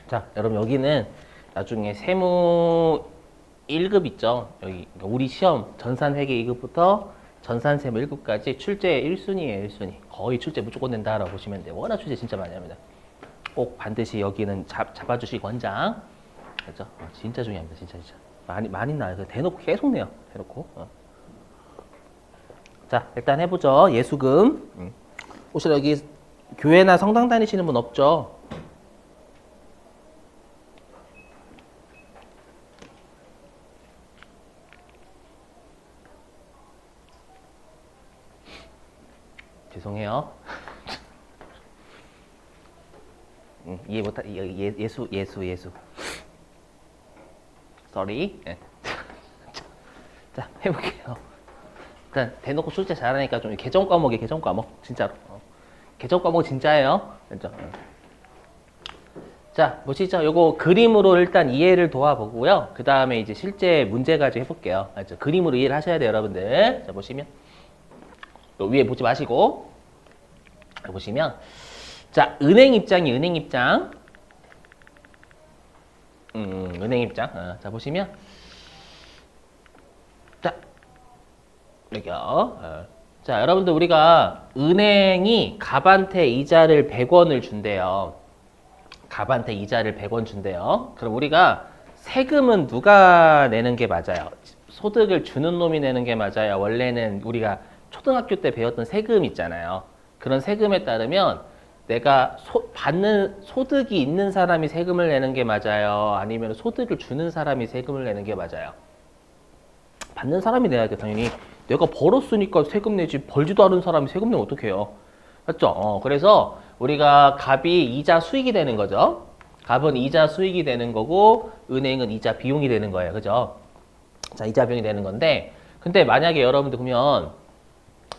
자, 여러분 여기는 나중에 세무 1급 있죠? 여기 그러니까 우리 시험 전산회계 2급부터 전산세무 1급까지 출제 1순위예요, 1순위. 거의 출제 무조건 된다라고 보시면 돼요. 워낙 출제 진짜 많이 합니다. 꼭 반드시 여기는 잡아주시기 권장. 그렇죠? 진짜 중요합니다, 진짜. 많이 나요. 대놓고 계속 내요, 대놓고. 자, 일단 해보죠. 예수금. 혹시 여기 교회나 성당 다니시는 분 없죠? 죄송해요. 이해 못하, 예수. Sorry. 네. 자, 해볼게요. 일단 대놓고 출제 잘하니까 좀 개정 과목이 개정 과목 진짜로. 개정 과목 진짜예요. 그죠? 자, 보시죠. 요거 그림으로 일단 이해를 도와보고요. 그 다음에 이제 실제 문제 가지고 해볼게요. 알죠? 그림으로 이해를 하셔야 돼요, 여러분들. 자, 보시면 요 위에 보지 마시고 보시면 자, 은행 입장. 은행 입장. 자, 보시면 자, 여기요. 자, 여러분들 우리가 은행이 갑한테 이자를 100원을 준대요. 갑한테 이자를 100원 준대요. 그럼 우리가 세금은 누가 내는 게 맞아요? 소득을 주는 놈이 내는 게 맞아요? 원래는 우리가 초등학교 때 배웠던 세금 있잖아요. 그런 세금에 따르면 내가 받는 소득이 있는 사람이 세금을 내는 게 맞아요? 아니면 소득을 주는 사람이 세금을 내는 게 맞아요? 받는 사람이 내야 돼, 당연히. 내가 벌었으니까 세금 내지, 벌지도 않은 사람이 세금 내면 어떡해요? 맞죠? 그래서 우리가 갑이 이자 수익이 되는 거죠. 갑은 이자 수익이 되는 거고, 은행은 이자 비용이 되는 거예요. 그죠? 자, 이자 비용이 되는 건데, 근데 만약에 여러분들 보면,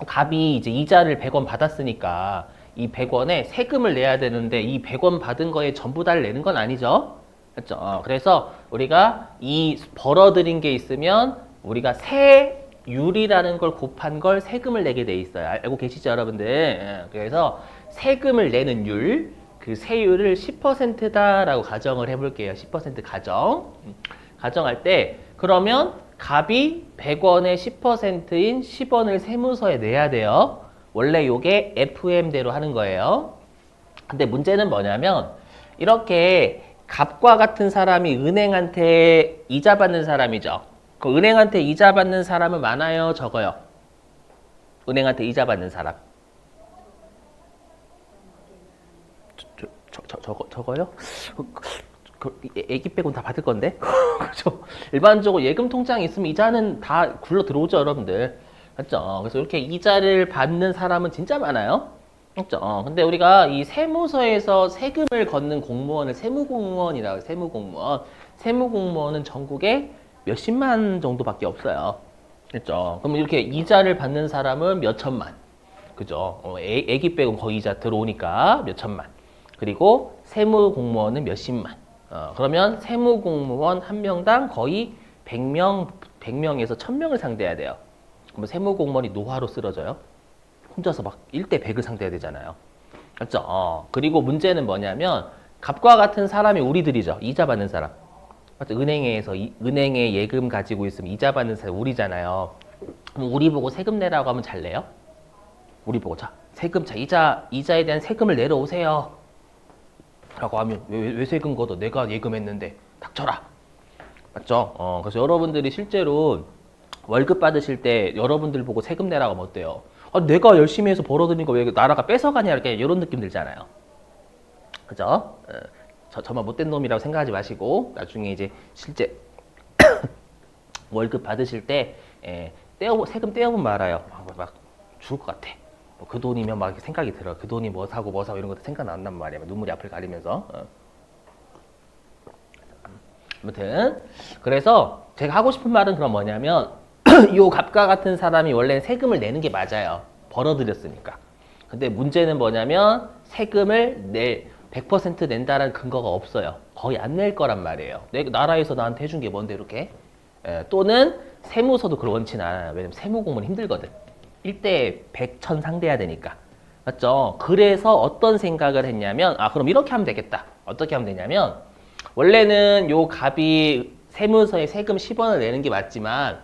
갑이 이제 이자를 100원 받았으니까, 이 100원에 세금을 내야 되는데, 이 100원 받은 거에 전부 다를 내는 건 아니죠? 맞죠? 그래서 우리가 이 벌어들인 게 있으면, 우리가 세율이라는 걸 곱한 걸 세금을 내게 돼 있어요. 알고 계시죠, 여러분들? 그래서 세금을 내는 율, 그 세율을 10%다라고 가정을 해볼게요. 10% 가정. 가정할 때 그러면 갑이 100원의 10%인 10원을 세무서에 내야 돼요. 원래 요게 FM대로 하는 거예요. 근데 문제는 뭐냐면 이렇게 갑과 같은 사람이 은행한테 이자 받는 사람이죠. 그 은행한테 이자 받는 사람은 많아요, 적어요? 은행한테 이자 받는 사람. 적어요? 애기 빼고는 다 받을 건데? 그죠? 일반적으로 예금 통장이 있으면 이자는 다 굴러 들어오죠, 여러분들. 맞죠? 그래서 이렇게 이자를 받는 사람은 진짜 많아요. 맞죠? 근데 우리가 이 세무서에서 세금을 걷는 공무원을 세무공무원이라고 해요, 세무공무원. 세무공무원은 전국에 몇십만 정도밖에 없어요. 그죠? 그럼 이렇게 이자를 받는 사람은 몇천만. 그죠? 애기 빼고 거의 이자 들어오니까 몇천만. 그리고 세무공무원은 몇십만. 그러면 세무공무원 한 명당 거의 100명에서 1000명을 상대해야 돼요. 그럼 세무공무원이 노화로 쓰러져요. 혼자서 막 1대 100을 상대해야 되잖아요. 맞죠? 그리고 문제는 뭐냐면 갑과 같은 사람이 우리들이죠. 이자 받는 사람. 맞죠? 은행에 예금 가지고 있으면 이자 받는 사람이 우리잖아요. 그럼 우리 보고 세금 내라고 하면 잘 내요? 우리 보고 자 이자에 대한 세금을 내려오세요. 라고 하면 왜 세금 걷어? 내가 예금했는데 닥쳐라. 맞죠? 그래서 여러분들이 실제로 월급 받으실 때 여러분들 보고 세금 내라고 하면 어때요? 내가 열심히 해서 벌어들인 거 왜 나라가 뺏어가냐 이렇게 이런 느낌 들잖아요. 그죠? 저만 못된 놈이라고 생각하지 마시고 나중에 이제 실제 월급 받으실 때 세금 떼어보면 말아요. 막 죽을 것 같아. 그 돈이면 막 생각이 들어. 그 돈이 뭐 사고 이런 것도 생각 난단 말이야. 눈물이 앞을 가리면서. 아무튼 그래서 제가 하고 싶은 말은 그럼 뭐냐면 요 갑과 같은 사람이 원래는 세금을 내는 게 맞아요. 벌어들였으니까. 근데 문제는 뭐냐면 세금을 100% 낸다는 근거가 없어요. 거의 안 낼 거란 말이에요. 나라에서 나한테 해준 게 뭔데 이렇게. 또는 세무서도 그런 원치는 않아요. 왜냐면 세무공무원 힘들거든. 1대 100, 1000 상대해야 되니까. 맞죠? 그래서 어떤 생각을 했냐면 그럼 이렇게 하면 되겠다. 어떻게 하면 되냐면 원래는 요 값이 세무서에 세금 10원을 내는 게 맞지만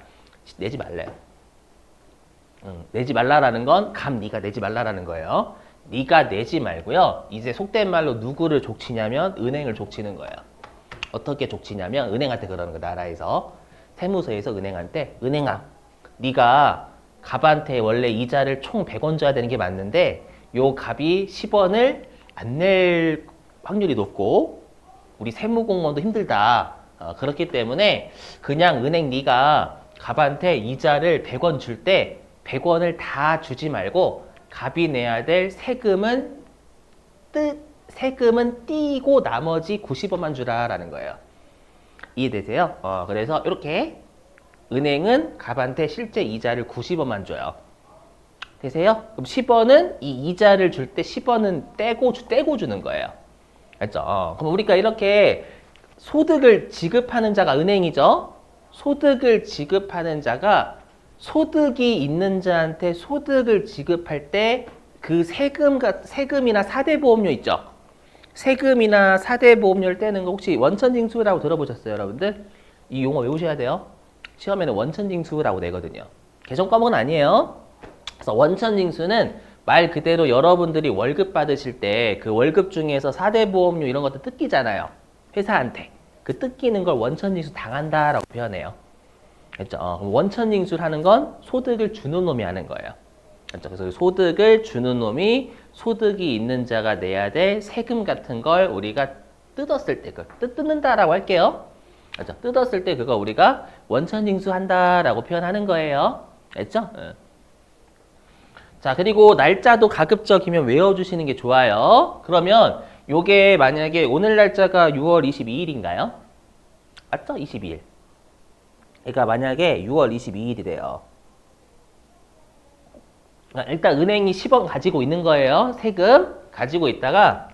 내지 말래요. 내지 말라라는 건 값 네가 내지 말라라는 거예요. 네가 내지 말고요. 이제 속된 말로 누구를 족치냐면 은행을 족치는 거예요. 어떻게 족치냐면 은행한테 그러는 거 나라에서 세무서에서 은행한테 은행아 네가 갑한테 원래 이자를 총 100원 줘야 되는 게 맞는데 요 갑이 10원을 안 낼 확률이 높고 우리 세무공무원도 힘들다. 그렇기 때문에 그냥 은행 네가 갑한테 이자를 100원 줄 때 100원을 다 주지 말고 갑이 내야 될 세금은 띄고 나머지 90원만 주라라는 거예요. 이해되세요? 그래서 이렇게 은행은 갑한테 실제 이자를 90원만 줘요. 되세요? 그럼 10원은 이 이자를 줄 때 10원은 떼고 주는 거예요. 알죠? 그럼 우리가 이렇게 소득을 지급하는 자가 은행이죠? 소득을 지급하는 자가 소득이 있는 자한테 소득을 지급할 때 그 세금이나 사대보험료 있죠? 세금이나 사대보험료를 떼는 거 혹시 원천징수라고 들어보셨어요, 여러분들? 이 용어 외우셔야 돼요. 시험에는 원천징수라고 내거든요. 개정 과목은 아니에요. 그래서 원천징수는 말 그대로 여러분들이 월급 받으실 때 그 월급 중에서 사대보험료 이런 것도 뜯기잖아요. 회사한테. 그 뜯기는 걸 원천징수 당한다라고 표현해요. 그렇죠? 원천징수를 하는 건 소득을 주는 놈이 하는 거예요. 그렇죠? 그래서 소득을 주는 놈이 소득이 있는 자가 내야 될 세금 같은 걸 우리가 뜯었을 때, 뜯는다라고 할게요. 그렇죠? 뜯었을 때 그거 우리가 원천징수한다라고 표현하는 거예요. 알죠? 자, 그리고 날짜도 가급적이면 외워주시는 게 좋아요. 그러면 요게 만약에 오늘 날짜가 6월 22일인가요? 맞죠? 22일. 그러니까 만약에 6월 22일이래요. 일단 은행이 10원 가지고 있는 거예요. 세금 가지고 있다가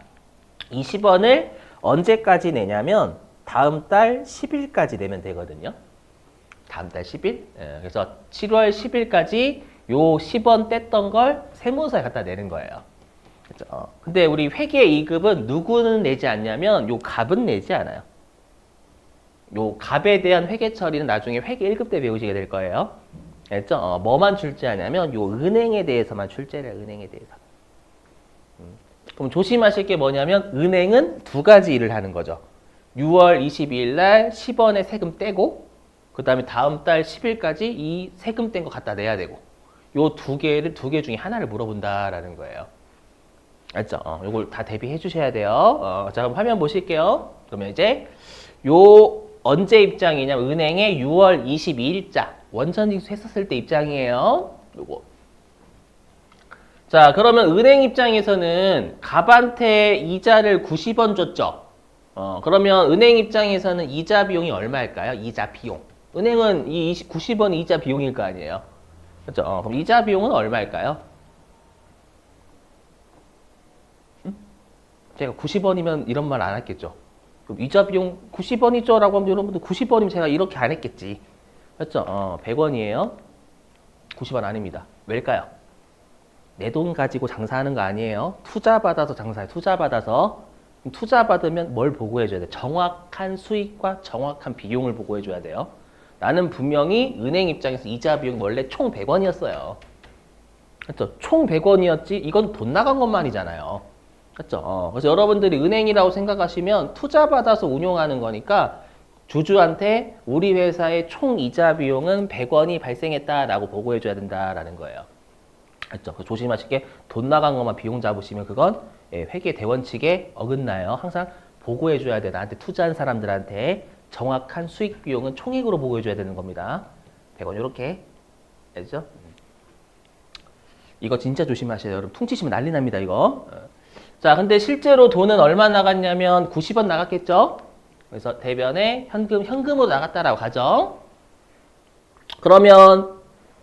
이 10원을 언제까지 내냐면 다음 달 10일까지 내면 되거든요. 다음 달 10일. 그래서 7월 10일까지 요 10원 뗐던 걸 세무서에 갖다 내는 거예요. 그렇죠? 근데 우리 회계 2급은 누구는 내지 않냐면 요 갑은 내지 않아요. 요 갑에 대한 회계 처리는 나중에 회계 1급 때 배우시게 될 거예요. 알죠? 뭐만 출제하냐면 요 은행에 대해서만 출제를 해요. 은행에 대해서. 그럼 조심하실 게 뭐냐면 은행은 두 가지 일을 하는 거죠. 6월 22일 날 10원의 세금 떼고 그 다음에 다음 달 10일까지 이 세금 뗀 거 갖다 내야 되고 요 두 개 중에 하나를 물어본다라는 거예요. 알죠? 요걸 다 대비해 주셔야 돼요. 자, 그럼 화면 보실게요. 그러면 이제 요 언제 입장이냐면 은행의 6월 22일자 원천징수 했었을 때 입장이에요. 요거. 자, 그러면 은행 입장에서는 갑한테 이자를 90원 줬죠. 그러면 은행 입장에서는 이자 비용이 얼마일까요? 이자 비용. 은행은 이 90원이 이자 비용일 거 아니에요. 그렇죠? 그럼 이자 비용은 얼마일까요? 제가 90원이면 이런 말 안 했겠죠. 그럼 이자 비용 90원이죠? 라고 하면 여러분들 90원이면 제가 이렇게 안 했겠지. 그렇죠? 100원이에요. 90원 아닙니다. 왜일까요? 내 돈 가지고 장사하는 거 아니에요. 투자 받아서 장사해요. 투자 받아서. 투자 받으면 뭘 보고해줘야 돼? 정확한 수익과 정확한 비용을 보고해줘야 돼요. 나는 분명히 은행 입장에서 이자 비용 원래 총 100원이었어요. 그렇죠? 총 100원이었지 이건 돈 나간 것만이잖아요. 그렇죠? 그래서 여러분들이 은행이라고 생각하시면 투자 받아서 운용하는 거니까 주주한테 우리 회사의 총 이자 비용은 100원이 발생했다라고 보고해줘야 된다라는 거예요. 그렇죠? 조심하실 게 돈 나간 것만 비용 잡으시면 그건 회계 대원칙에 어긋나요. 항상 보고해줘야 돼. 나한테 투자한 사람들한테 정확한 수익 비용은 총액으로 보고해줘야 되는 겁니다. 100원 이렇게 알죠? 이거 진짜 조심하셔야 돼요. 여러분 퉁치시면 난리 납니다. 이거. 자, 근데 실제로 돈은 얼마 나갔냐면 90원 나갔겠죠? 그래서 대변에 현금으로 나갔다라고 가죠. 그러면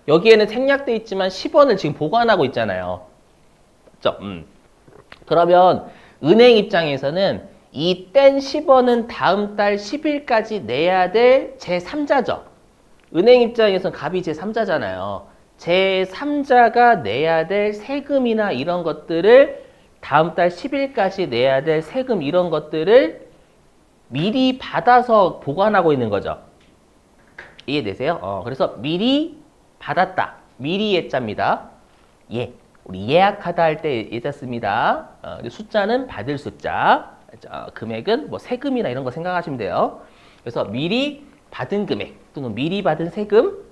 여기에는 생략돼 있지만 10원을 지금 보관하고 있잖아요. 맞죠? 그러면 은행 입장에서는 이 뗀 10원은 다음 달 10일까지 내야 될 제3자죠. 은행 입장에서는 갑이 제3자잖아요. 제3자가 내야 될 세금이나 이런 것들을 다음 달 10일까지 내야 될 세금 이런 것들을 미리 받아서 보관하고 있는 거죠. 이해되세요? 그래서 미리 받았다. 미리 예자입니다. 예. 우리 예약하다 할 때 예자 씁니다. 숫자는 받을 숫자. 금액은 뭐 세금이나 이런 거 생각하시면 돼요. 그래서 미리 받은 금액 또는 미리 받은 세금.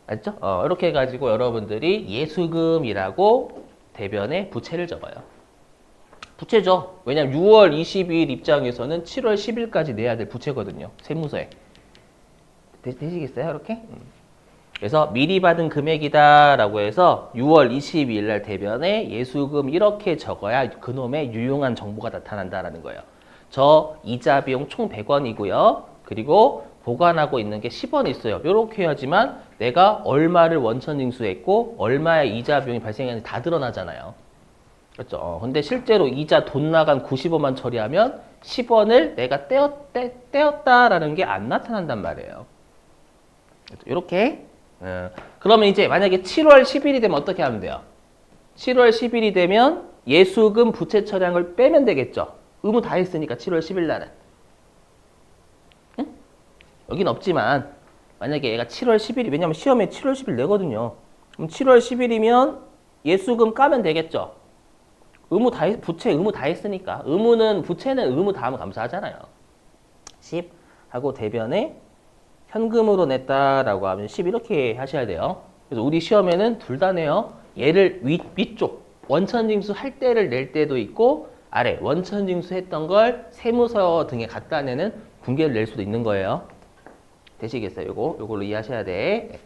알죠? 이렇게 해가지고 여러분들이 예수금이라고 대변에 부채를 적어요. 부채죠. 왜냐면 6월 22일 입장에서는 7월 10일까지 내야 될 부채거든요. 세무서에. 되시겠어요? 이렇게? 그래서 미리 받은 금액이다라고 해서 6월 22일 날 대변에 예수금 이렇게 적어야 그놈의 유용한 정보가 나타난다라는 거예요. 저 이자 비용 총 100원이고요. 그리고 보관하고 있는 게 10원 있어요. 이렇게 해야지만 내가 얼마를 원천 징수했고 얼마의 이자 비용이 발생했는지 다 드러나잖아요. 그렇죠? 근데 실제로 이자 돈 나간 90원만 처리하면 10원을 내가 떼었다라는 게 안 나타난단 말이에요. 이렇게. 그러면 이제 만약에 7월 10일이 되면 어떻게 하면 돼요? 7월 10일이 되면 예수금 부채 처량을 빼면 되겠죠. 의무 다 했으니까 7월 10일 날은. 응? 여긴 없지만 만약에 얘가 7월 10일이 왜냐면 시험에 7월 10일 내거든요. 그럼 7월 10일이면 예수금 까면 되겠죠. 부채 의무 다 했으니까. 부채는 의무 다 하면 감사하잖아요. 10 하고 대변에 현금으로 냈다라고 하면 10 이렇게 하셔야 돼요. 그래서 우리 시험에는 둘 다 내요. 얘를 위쪽 원천징수 할 때를 낼 때도 있고 아래 원천징수 했던 걸 세무서 등에 갖다 내는 분계를 낼 수도 있는 거예요. 되시겠어요? 요걸로 이해하셔야 돼.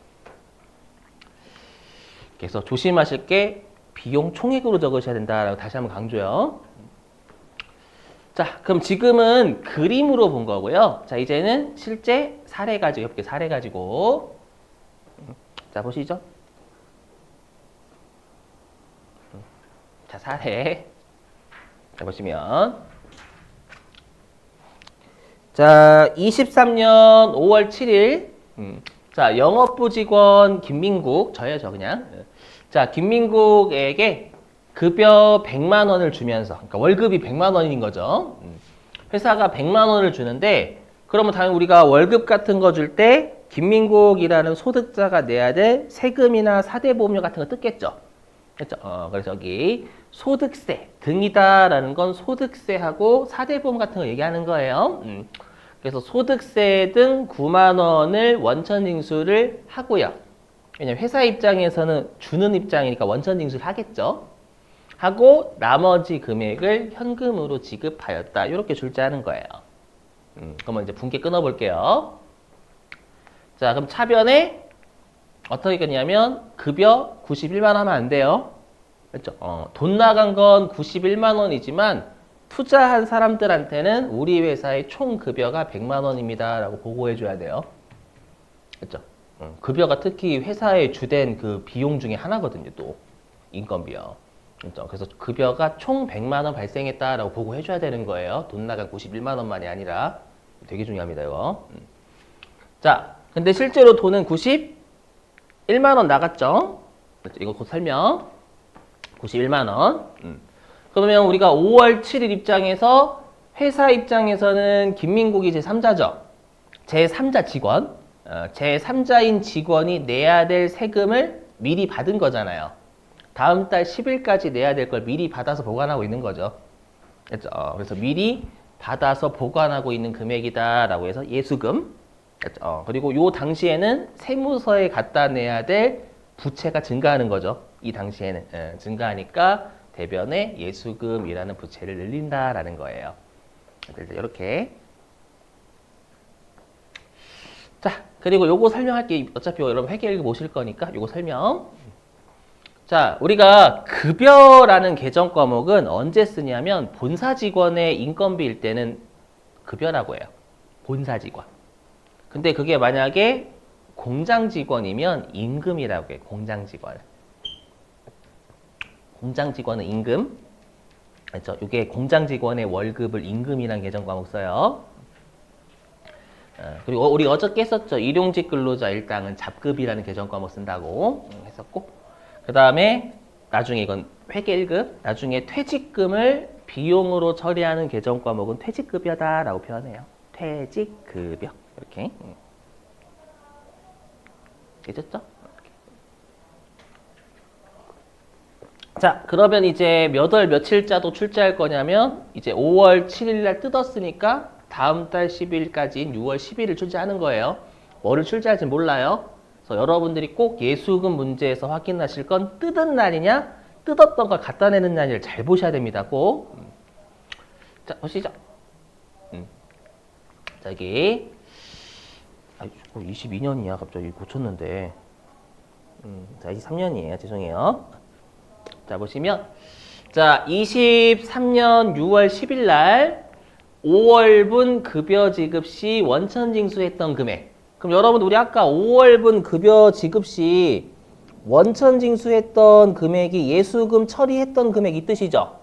그래서 조심하실 게 비용 총액으로 적으셔야 된다라고 다시 한번 강조요. 자, 그럼 지금은 그림으로 본 거고요. 자, 이제는 실제 사례 가지고 해볼게요. 사례 가지고. 자, 보시죠. 자, 사례. 자, 보시면. 자, 23년 5월 7일. 자, 영업부 직원 김민국. 저예요, 저 그냥. 자, 김민국에게 급여 100만 원을 주면서, 그러니까 월급이 100만 원인 거죠. 회사가 100만 원을 주는데, 그러면 당연히 우리가 월급 같은 거 줄 때, 김민국이라는 소득자가 내야 될 세금이나 사대보험료 같은 거 뜯겠죠. 그렇죠? 그래서 여기 소득세 등이다라는 건 소득세하고 사대보험 같은 거 얘기하는 거예요. 그래서 소득세 등 9만 원을 원천징수를 하고요. 왜냐면 회사 입장에서는 주는 입장이니까 원천징수를 하겠죠. 하고 나머지 금액을 현금으로 지급하였다. 이렇게 출제하는 거예요. 그러면 이제 분께 끊어볼게요. 자, 그럼 차변에 어떻게 끊냐면 급여 91만 원 하면 안 돼요. 그렇죠? 돈 나간 건 91만 원이지만 투자한 사람들한테는 우리 회사의 총 급여가 100만 원입니다. 라고 보고해 줘야 돼요. 그렇죠? 급여가 특히 회사의 주된 그 비용 중에 하나거든요. 또 인건비요. 그렇죠? 그래서 급여가 총 100만 원 발생했다라고 보고해 줘야 되는 거예요. 돈 나간 91만 원만이 아니라. 되게 중요합니다. 이거. 자, 근데 실제로 돈은 91만 원 나갔죠? 그렇죠? 이거 곧 설명. 91만 원. 그러면 우리가 5월 7일 입장에서 회사 입장에서는 김민국이 제3자죠. 제3자 직원. 제3자인 직원이 내야 될 세금을 미리 받은 거잖아요. 다음 달 10일까지 내야 될 걸 미리 받아서 보관하고 있는 거죠. 그렇죠? 그래서 미리 받아서 보관하고 있는 금액이다라고 해서 예수금. 그렇죠? 그리고 요 당시에는 세무서에 갖다 내야 될 부채가 증가하는 거죠. 이 당시에는 증가하니까 대변에 예수금이라는 부채를 늘린다라는 거예요. 이렇게. 자, 그리고 요거 설명할게. 어차피 여러분 회계일기 보실 거니까 요거 설명. 자, 우리가 급여라는 계정 과목은 언제 쓰냐면 본사 직원의 인건비일 때는 급여라고 해요. 본사 직원. 근데 그게 만약에 공장 직원이면 임금이라고 해요. 공장 직원. 공장 직원은 임금. 그렇죠? 이게 공장 직원의 월급을 임금이라는 계정 과목 써요. 그리고 우리 어저께 했었죠. 일용직 근로자 일당은 잡급이라는 계정 과목 쓴다고 했었고, 그 다음에 나중에 이건 회계 1급, 나중에 퇴직금을 비용으로 처리하는 계정 과목은 퇴직급여다라고 표현해요. 퇴직급여 이렇게 되셨죠? 자, 그러면 이제 몇 월 며칠자도 출제할 거냐면 이제 5월 7일 날 뜯었으니까 다음 달 10일까지인 6월 10일을 출제하는 거예요. 뭐를 출제할지 몰라요. 그래서 여러분들이 꼭 예수금 문제에서 확인하실 건 뜯은 날이냐, 뜯었던 걸 갖다 내는 날을 잘 보셔야 됩니다. 꼭. 자, 보시죠. 자, 여기 22년이야. 갑자기 고쳤는데. 자, 23년이에요. 죄송해요. 자, 보시면 자, 23년 6월 10일 날 5월분 급여 지급 시 원천 징수했던 금액. 그럼 여러분 우리 아까 5월분 급여 지급 시 원천 징수했던 금액이 예수금 처리했던 금액 이 뜻이죠?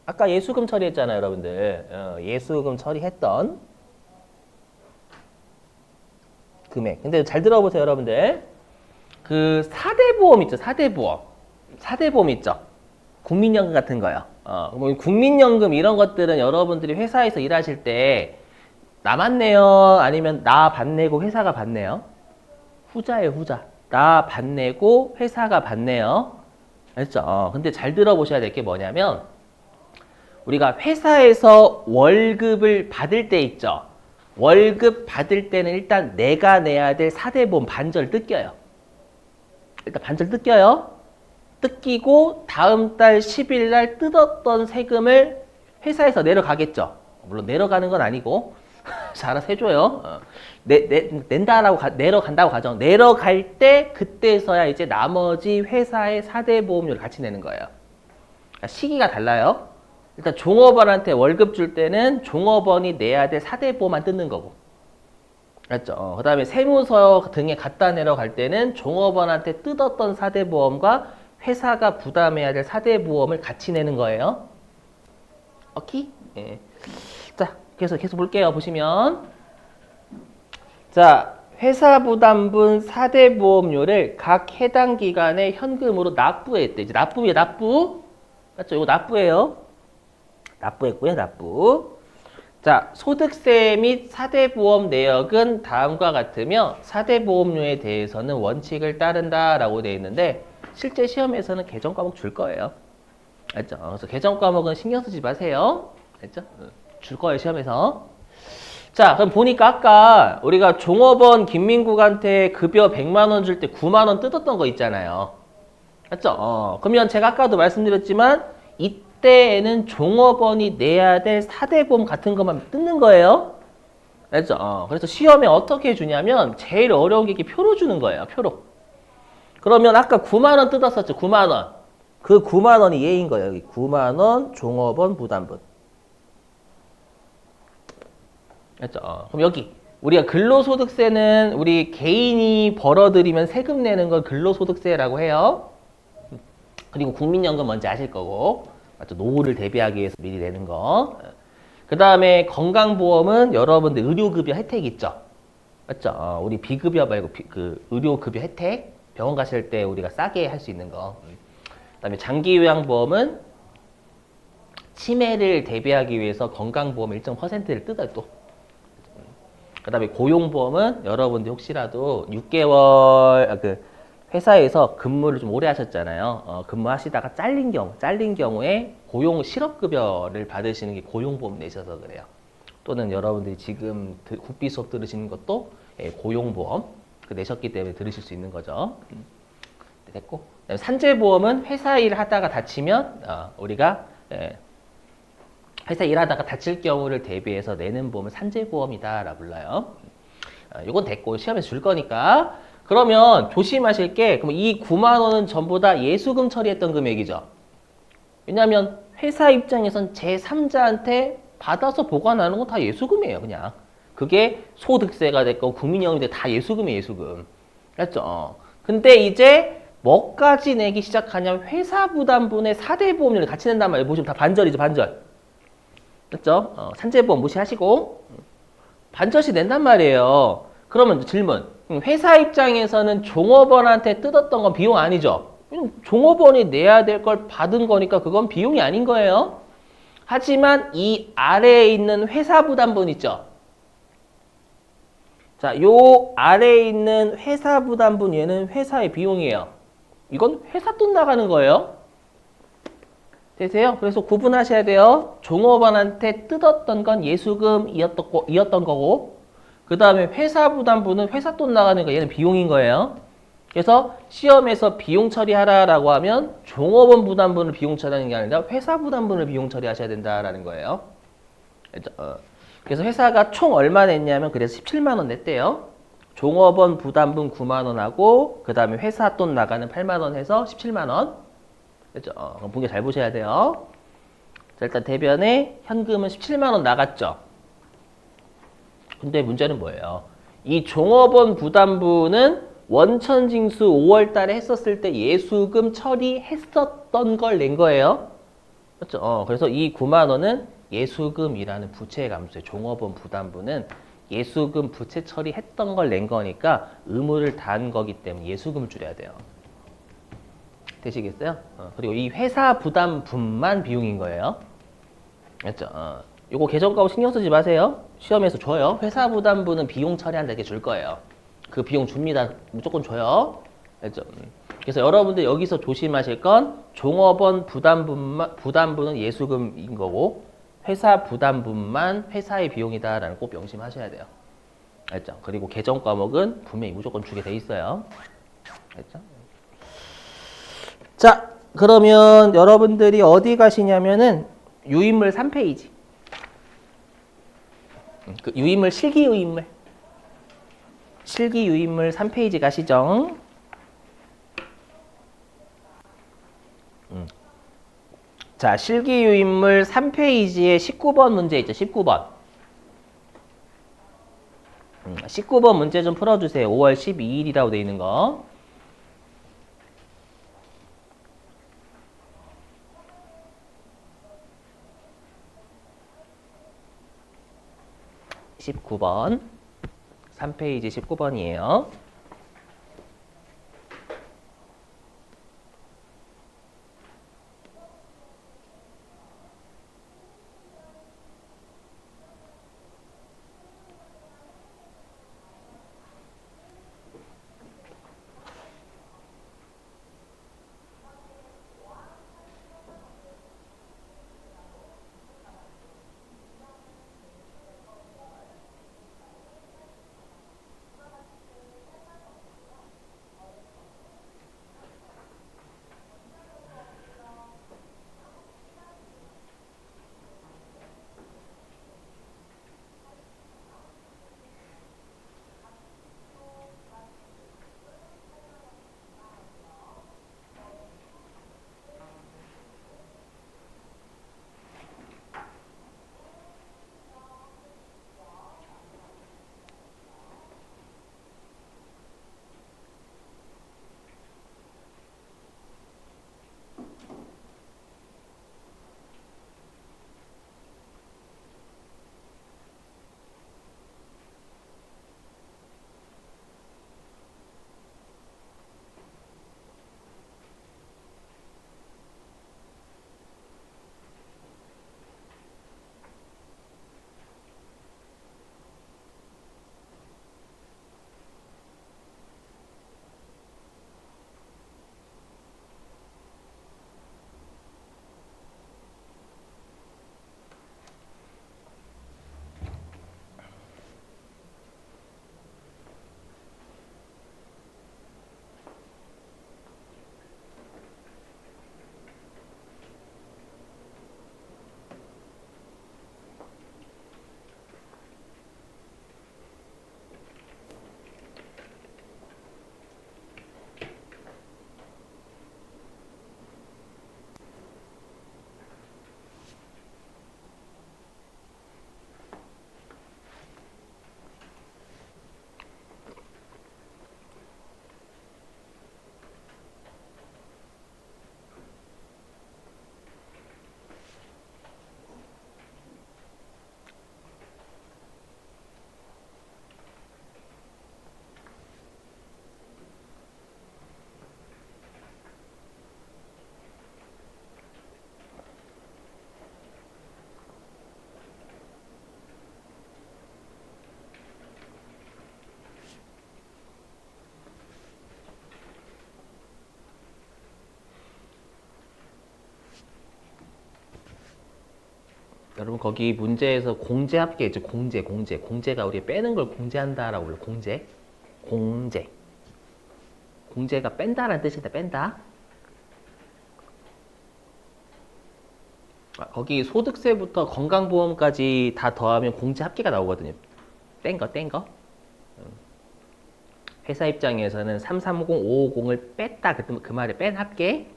아까 예수금 처리했잖아요, 여러분들. 예수금 처리했던 금액. 근데 잘 들어보세요, 여러분들. 그 4대 보험 있죠, 4대 보험. 4대 보험 있죠. 국민연금 같은 거요. 뭐 국민연금 이런 것들은 여러분들이 회사에서 일하실 때 나만 내요? 아니면 나 받내고 회사가 받네요? 후자예요, 후자. 나 받내고 회사가 받네요. 알죠? 근데 잘 들어보셔야 될 게 뭐냐면 우리가 회사에서 월급을 받을 때 있죠. 월급 받을 때는 일단 내가 내야 될 4대 보험 반절 뜯겨요. 일단 반절 뜯겨요. 뜯기고 다음 달 10일 날 뜯었던 세금을 회사에서 내려가겠죠. 물론 내려가는 건 아니고 자, 알아서 해줘요. 낸다라고 내려간다고 가정. 내려갈 때 그때서야 이제 나머지 회사의 4대 보험료를 같이 내는 거예요. 그러니까 시기가 달라요. 일단 종업원한테 월급 줄 때는 종업원이 내야 될 4대 보험만 뜯는 거고. 맞죠? 그 다음에 세무서 등에 갖다 내려갈 때는 종업원한테 뜯었던 4대 보험과 회사가 부담해야 될 4대 보험을 같이 내는 거예요. 오케이? 예. 자, 계속 볼게요. 보시면. 자, 회사 부담분 4대 보험료를 각 해당 기간에 현금으로 납부했대. 이제 납부예요, 납부. 맞죠? 이거 납부예요. 납부했고요, 납부. 자, 소득세 및 4대 보험 내역은 다음과 같으며 4대 보험료에 대해서는 원칙을 따른다라고 되어 있는데 실제 시험에서는 개정 과목 줄 거예요. 알죠? 그래서 개정 과목은 신경 쓰지 마세요. 알죠? 줄 거예요, 시험에서. 자, 그럼 보니까 아까 우리가 종업원 김민국한테 급여 100만 원 줄 때 9만 원 뜯었던 거 있잖아요. 맞죠? 그러면 제가 아까도 말씀드렸지만 이때에는 종업원이 내야 될 4대 보험 같은 것만 뜯는 거예요. 알죠? 그래서 시험에 어떻게 주냐면 제일 어려운 게 이렇게 표로 주는 거예요. 표로. 그러면 아까 9만 원 뜯었었죠. 9만 원. 그 9만 원이 예인 거예요. 여기 9만 원 종업원 부담분. 알죠? 그럼 여기 우리가 근로소득세는 우리 개인이 벌어들이면 세금 내는 걸 근로소득세라고 해요. 그리고 국민연금 뭔지 아실 거고. 맞죠? 노후를 대비하기 위해서 미리 내는 거. 그 다음에 건강보험은 여러분들 의료급여 혜택 있죠? 맞죠? 우리 비급여 말고 그 의료급여 혜택. 병원 가실 때 우리가 싸게 할 수 있는 거. 그 다음에 장기요양보험은 치매를 대비하기 위해서 건강보험 일정 퍼센트를 뜯어요, 또. 그 다음에 고용보험은 여러분들 혹시라도 6개월, 회사에서 근무를 좀 오래 하셨잖아요. 근무하시다가 잘린 경우에 고용 실업급여를 받으시는 게 고용보험 내셔서 그래요. 또는 여러분들이 지금 국비 수업 들으시는 것도 고용보험 내셨기 때문에 들으실 수 있는 거죠. 됐고. 산재보험은 회사 일 하다가 다치면 우리가 회사 일하다가 다칠 경우를 대비해서 내는 보험을 산재보험이다라고 불러요. 이건 됐고 시험에서 줄 거니까. 그러면 조심하실 게 그럼 이 9만 원은 전부 다 예수금 처리했던 금액이죠. 왜냐하면 회사 입장에선 제3자한테 받아서 보관하는 건 다 예수금이에요. 그냥. 그게 소득세가 됐건 국민연금이 됐건 다 예수금이에요. 예수금. 알았죠? 근데 이제 뭐까지 내기 시작하냐면 회사 부담분의 4대 보험료를 같이 낸단 말이에요. 보시면 다 반절이죠. 반절. 맞죠? 산재보험 무시하시고 반절씩 낸단 말이에요. 그러면 질문. 회사 입장에서는 종업원한테 뜯었던 건 비용 아니죠? 종업원이 내야 될 걸 받은 거니까 그건 비용이 아닌 거예요. 하지만 이 아래에 있는 회사 부담분 있죠? 자, 요 아래에 있는 회사 부담분 얘는 회사의 비용이에요. 이건 회사 돈 나가는 거예요. 되세요? 그래서 구분하셔야 돼요. 종업원한테 뜯었던 건 예수금이었던 거고, 그 다음에 회사 부담분은 회사 돈 나가는 거 얘는 비용인 거예요. 그래서 시험에서 비용 처리하라라고 하면 종업원 부담분을 비용 처리하는 게 아니라 회사 부담분을 비용 처리하셔야 된다라는 거예요. 그래서 회사가 총 얼마 냈냐면 그래서 17만 원 냈대요. 종업원 부담분 9만 원 하고 그 다음에 회사 돈 나가는 8만 원 해서 17만 원. 그렇죠? 그럼 분계 잘 보셔야 돼요. 자, 일단 대변에 현금은 17만 원 나갔죠. 근데 문제는 뭐예요? 이 종업원 부담분은 원천징수 5월 달에 했었을 때 예수금 처리했었던 걸 낸 거예요. 그렇죠? 그래서 이 9만 원은 예수금이라는 부채 감소에 종업원 부담분은 예수금 부채 처리했던 걸 낸 거니까 의무를 다한 거기 때문에 예수금을 줄여야 돼요. 되시겠어요? 그리고 이 회사 부담분만 비용인 거예요. 그렇죠? 요거 계정가고 신경 쓰지 마세요. 시험에서 줘요. 회사 부담분은 비용 처리한다 이렇게 줄 거예요. 그 비용 줍니다. 무조건 줘요. 그렇죠? 그래서 여러분들 여기서 조심하실 건 종업원 부담분은 예수금인 거고 회사 부담분만 회사의 비용이다라는 꼭 명심하셔야 돼요. 알죠? 그리고 계정 과목은 분명히 무조건 주게 돼 있어요. 알죠? 자, 그러면 여러분들이 어디 가시냐면은 유인물 3페이지. 그 유인물 실기 유인물. 실기 유인물 3페이지 가시죠. 자, 실기 유인물 3페이지에 19번 문제 있죠. 19번. 19번 문제 좀 풀어주세요. 5월 12일이라고 돼 있는 거. (19번) 3페이지 19번이에요. 여러분 거기 문제에서 공제 합계 있죠. 공제가 우리 빼는 걸 공제한다라고 불러. 공제. 공제가 뺀다라는 뜻인데 뺀다. 거기 소득세부터 건강보험까지 다 더하면 공제 합계가 나오거든요. 뗀 거. 회사 입장에서는 330, 550을 뺐다. 그 말에 뺀 합계.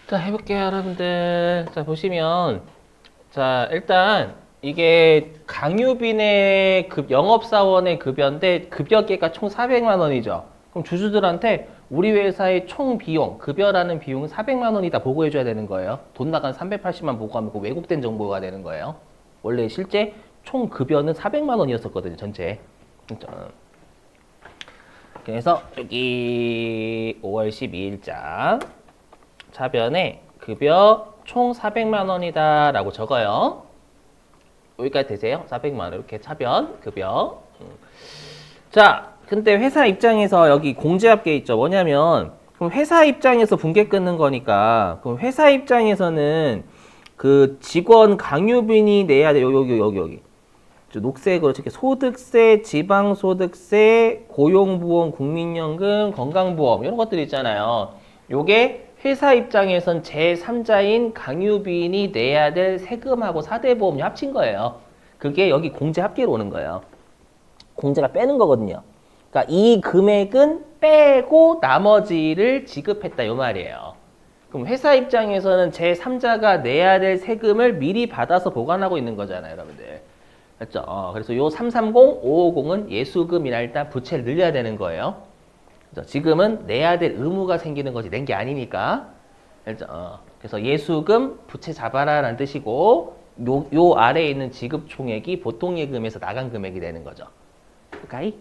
자, 해볼게요, 여러분들. 자, 보시면, 자, 일단, 이게 강유빈의 영업사원의 급여인데, 급여계가 총 400만 원이죠. 그럼 주주들한테 우리 회사의 총 비용, 급여라는 비용은 400만 원이다 보고해줘야 되는 거예요. 돈 나간 380만 보고하면 그 왜곡된 정보가 되는 거예요. 원래 실제 총 급여는 400만 원이었었거든요, 전체. 그래서 여기 5월 12일자. 차변에 급여 총 400만 원이다 라고 적어요. 여기까지 되세요? 400만 원 이렇게 차변 급여. 자, 근데 회사 입장에서 여기 공제합계 있죠. 뭐냐면 그럼 회사 입장에서 분계 끊는 거니까 그럼 회사 입장에서는 그 직원 강유빈이 내야 돼. 여기. 녹색으로 이렇게 소득세, 지방소득세, 고용보험, 국민연금, 건강보험 이런 것들 있잖아요. 요게 회사 입장에선 제3자인 강유빈이 내야 될 세금하고 4대 보험료 합친 거예요. 그게 여기 공제 합계로 오는 거예요. 공제가 빼는 거거든요. 그러니까 이 금액은 빼고 나머지를 지급했다 이 말이에요. 그럼 회사 입장에서는 제3자가 내야 될 세금을 미리 받아서 보관하고 있는 거잖아요, 여러분들. 그렇죠? 그래서 요 330, 550은 예수금이나 일단 부채를 늘려야 되는 거예요. 지금은 내야 될 의무가 생기는 거지 낸 게 아니니까. 그래서 예수금 부채 잡아라 라는 뜻이고 요 아래에 있는 지급 총액이 보통 예금에서 나간 금액이 되는 거죠. 오케이?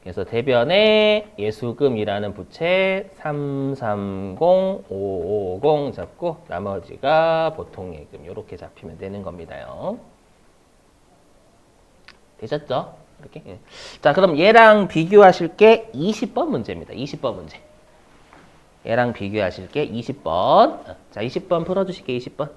그래서 대변에 예수금이라는 부채 330, 550 잡고 나머지가 보통 예금 이렇게 잡히면 되는 겁니다요. 되셨죠? 이렇게. 예. 자, 그럼 얘랑 비교하실 게 20번 문제입니다. 20번 문제. 얘랑 비교하실 게 20번. 자, 20번 풀어주실게, 20번.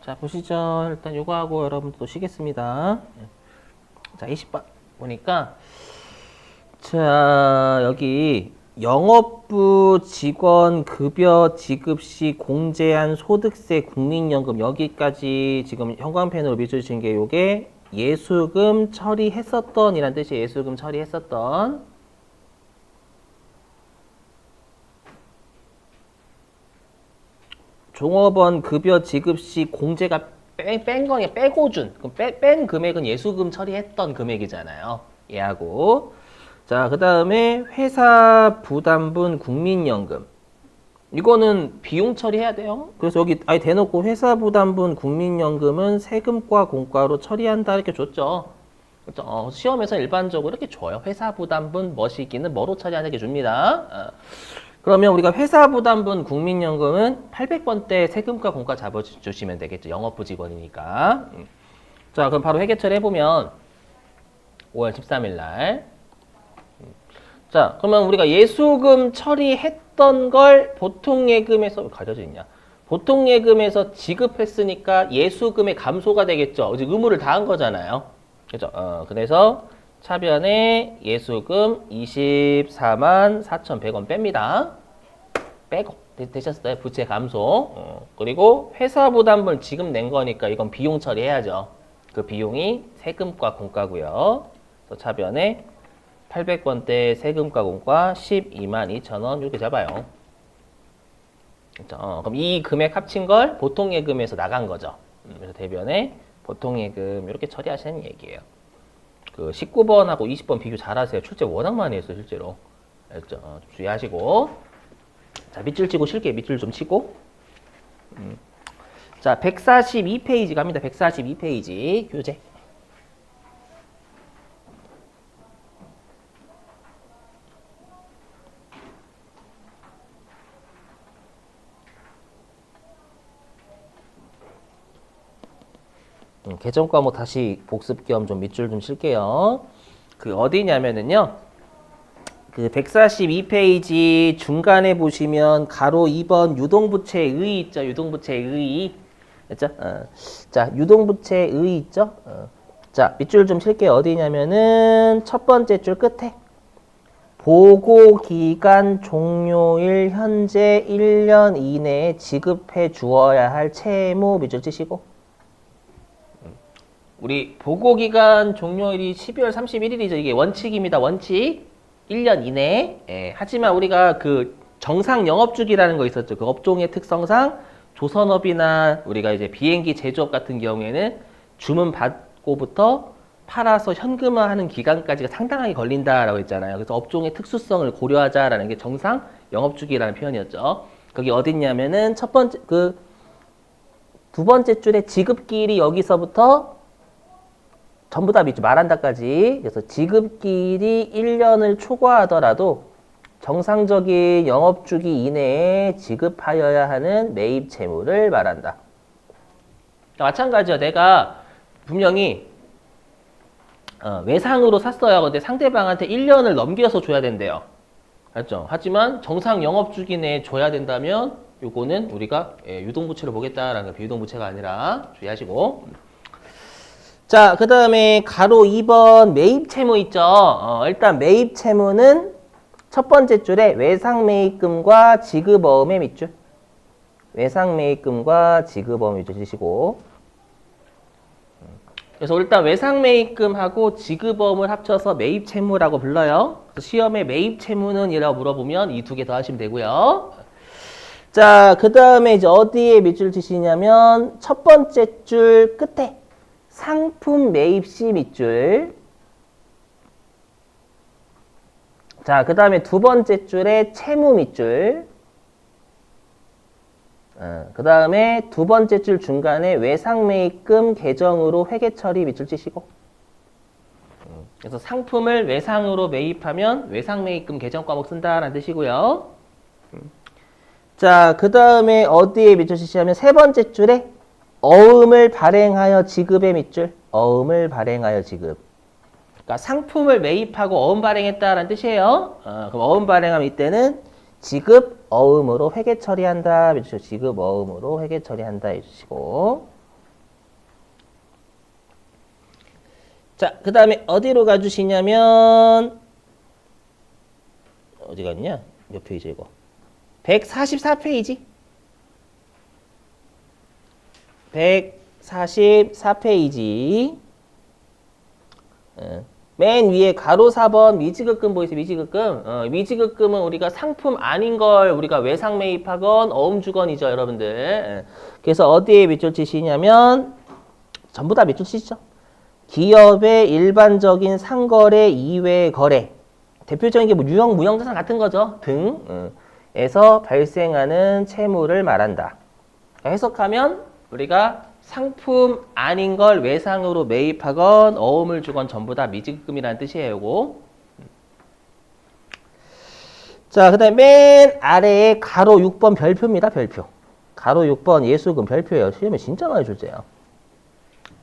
자, 보시죠. 일단 요거 하고 여러분도 쉬겠습니다. 자, 20번 보니까 자, 여기 영업부 직원 급여 지급 시 공제한 소득세 국민연금 여기까지 지금 형광펜으로 비춰주신 게 요게 예수금 처리했었던 이란 뜻이에요. 예수금 처리했었던. 종업원 급여 지급 시 공제가 뺀 거니까 빼고 준. 그럼 뺀 금액은 예수금 처리했던 금액이잖아요. 얘하고. 자, 그 다음에 회사 부담분 국민연금. 이거는 비용 처리해야 돼요. 그래서 여기 아예 대놓고 회사 부담분 국민연금은 세금과 공과로 처리한다 이렇게 줬죠. 그렇죠? 시험에서 일반적으로 이렇게 줘요. 회사 부담분 뭐시기는 뭐로 처리하는 게 줍니다. 그러면 우리가 회사 부담분 국민연금은 800번대 세금과 공과 잡아주시면 되겠죠. 영업부 직원이니까. 자, 그럼 바로 회계 처리해보면 5월 13일 날. 자, 그러면 우리가 예수금 처리했던 걸 보통예금에서 가져져 있냐? 보통예금에서 지급했으니까 예수금의 감소가 되겠죠. 이제 의무를 다한 거잖아요. 그죠? 그래서 차변에 예수금 24만 4,100원 뺍니다. 빼고 되셨어요. 부채 감소. 그리고 회사 부담분 지금 낸 거니까 이건 비용 처리해야죠. 그 비용이 세금과 공과고요. 그래서 차변에 800번대 세금과 공과 12만 2천원 이렇게 잡아요. 그렇죠? 그럼 이 금액 합친 걸 보통예금에서 나간 거죠. 그래서 대변에 보통예금 이렇게 처리하시는 얘기예요. 그 19번하고 20번 비교 잘하세요. 출제 워낙 많이 했어요, 실제로. 알죠? 주의하시고. 자, 밑줄 치고 쉴게요. 밑줄 좀 치고. 자, 142페이지 갑니다. 142페이지 교재. 개정 과목 다시 복습 겸 좀 밑줄 좀 칠게요. 그 어디냐면은요. 그 142페이지 중간에 보시면 가로 2번 유동부채 의 있죠. 유동부채 의. 됐죠? 자, 유동부채 의 있죠? 자, 밑줄 좀 칠게요. 어디냐면은 첫 번째 줄 끝에 보고기간 종료일 현재 1년 이내에 지급해 주어야 할 채무 밑줄 치시고 우리 보고기간 종료일이 12월 31일이죠. 이게 원칙입니다. 원칙. 1년 이내에. 예. 하지만 우리가 그 정상 영업주기라는 거 있었죠. 그 업종의 특성상 조선업이나 우리가 이제 비행기 제조업 같은 경우에는 주문 받고부터 팔아서 현금화하는 기간까지가 상당하게 걸린다라고 했잖아요. 그래서 업종의 특수성을 고려하자라는 게 정상 영업주기라는 표현이었죠. 거기 어딨냐면은 첫 번째 그 두 번째 줄에 지급기일이 여기서부터 전부 다 밑줄 말한다까지. 그래서 지급기일이 1년을 초과하더라도 정상적인 영업주기 이내에 지급하여야 하는 매입 채무를 말한다. 마찬가지야. 내가 분명히 외상으로 샀어요. 근데 상대방한테 1년을 넘겨서 줘야 된대요. 알죠? 하지만 정상 영업주기 내에 줘야 된다면 요거는 우리가 유동부채로 보겠다라는 거, 비유동부채가 아니라 주의하시고. 자, 그 다음에 가로 2번 매입채무 있죠. 일단 매입채무는 첫 번째 줄에 외상매입금과 지급어음의 밑줄. 외상매입금과 지급어음 밑줄 주시고. 그래서 일단 외상매입금하고 지급어음을 합쳐서 매입채무라고 불러요. 그래서 시험에 매입채무는 이라고 물어보면 이 두 개 더 하시면 되고요. 자, 그 다음에 이제 어디에 밑줄 치시냐면 첫 번째 줄 끝에 상품 매입 시 밑줄. 자, 그 다음에 두 번째 줄에 채무 밑줄. 그 다음에 두 번째 줄 중간에 외상매입금 계정으로 회계처리 밑줄 치시고. 그래서 상품을 외상으로 매입하면 외상매입금 계정 과목 쓴다라는 뜻이고요. 자, 그 다음에 어디에 밑줄 치시냐면 세 번째 줄에 어음을 발행하여 지급의 밑줄. 어음을 발행하여 지급. 그러니까 상품을 매입하고 어음 발행했다라는 뜻이에요. 그럼 어음 발행하면 이때는 지급 어음으로 회계 처리한다. 해주시고 지급 어음으로 회계 처리한다 해주시고. 자, 그 다음에 어디로 가주시냐면 어디 갔냐? 몇 페이지 이거? 144페이지. 144페이지. 맨 위에 가로 4번 미지급금 보이세요? 미지급금. 미지급금은 우리가 상품 아닌 걸 우리가 외상 매입하건 어음주건이죠, 여러분들. 그래서 어디에 밑줄 치시냐면 전부 다 밑줄 치시죠. 기업의 일반적인 상거래 이외의 거래. 대표적인 게 뭐 유형, 무형자산 같은 거죠. 등에서 발생하는 채무를 말한다. 해석하면 우리가 상품 아닌 걸 외상으로 매입하건 어음을 주건 전부 다 미지급금이라는 뜻이에요. 요거. 자, 그 다음에 맨 아래에 가로 6번 별표입니다. 별표. 가로 6번 예수금 별표예요. 시험에 진짜 많이 줄 때요.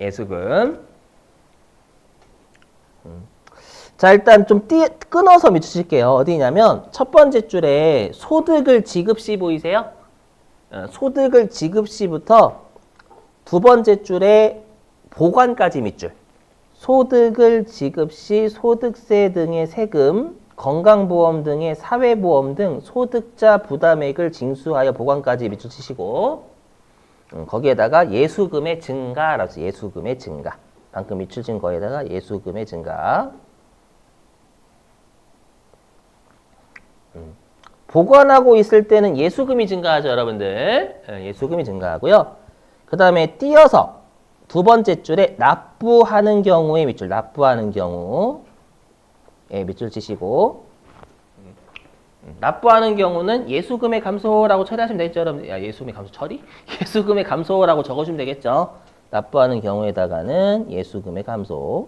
예수금. 자, 일단 좀 끊어서 밑주실게요. 어디냐면 첫 번째 줄에 소득을 지급시 보이세요? 소득을 지급시부터 두 번째 줄에 보관까지 밑줄. 소득을 지급시 소득세 등의 세금, 건강보험 등의 사회보험 등 소득자 부담액을 징수하여 보관까지 밑줄 치시고 거기에다가 예수금의 증가라고 해서 예수금의 증가. 방금 밑줄 친 거에다가 예수금의 증가. 보관하고 있을 때는 예수금이 증가하죠, 여러분들. 예수금이 증가하고요. 그 다음에 띄어서 두 번째 줄에 납부하는 경우에 밑줄, 납부하는 경우. 밑줄 치시고. 납부하는 경우는 예수금의 감소라고 처리하시면 되겠죠, 여러분. 야, 예수금의 감소 처리? 예수금의 감소라고 적어주면 되겠죠. 납부하는 경우에다가는 예수금의 감소.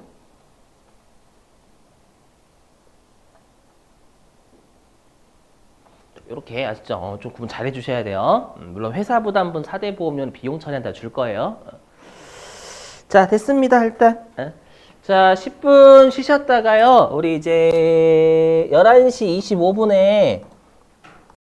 이렇게 아시죠? 좀 구분 잘 해주셔야 돼요. 물론 회사 부담분 4대 보험료는 비용 처리한다 줄 거예요. 자, 됐습니다. 일단. 자, 10분 쉬셨다가요. 우리 이제 11시 25분에